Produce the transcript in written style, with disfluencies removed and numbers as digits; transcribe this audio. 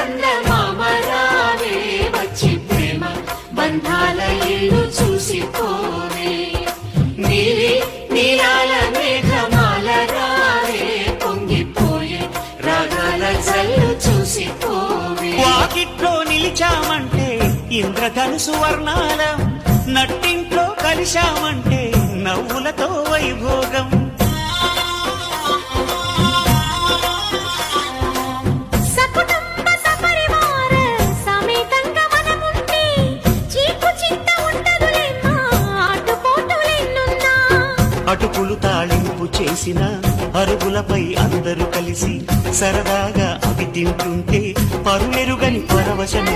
చందమామ రావే వచ్చి ప్రేమ బంధాల ఇల్లు చూసిపోవే నీలి నీలాల మేఘమాల రావే పొంగిపోయే రాగాల జల్లు చూసిపోవే వాకిట్లో నిలిచామంటే ఇంద్రధనుసు వర్ణాలం నట్టింట్లో కలిశామంటే నవ్వులతో వైభోగం అటుకులు తాళింపు చేసిన అరుగులపై అందరూ కలిసి సరదాగా అవి తింటుంటే పరులెరుగని పరవశం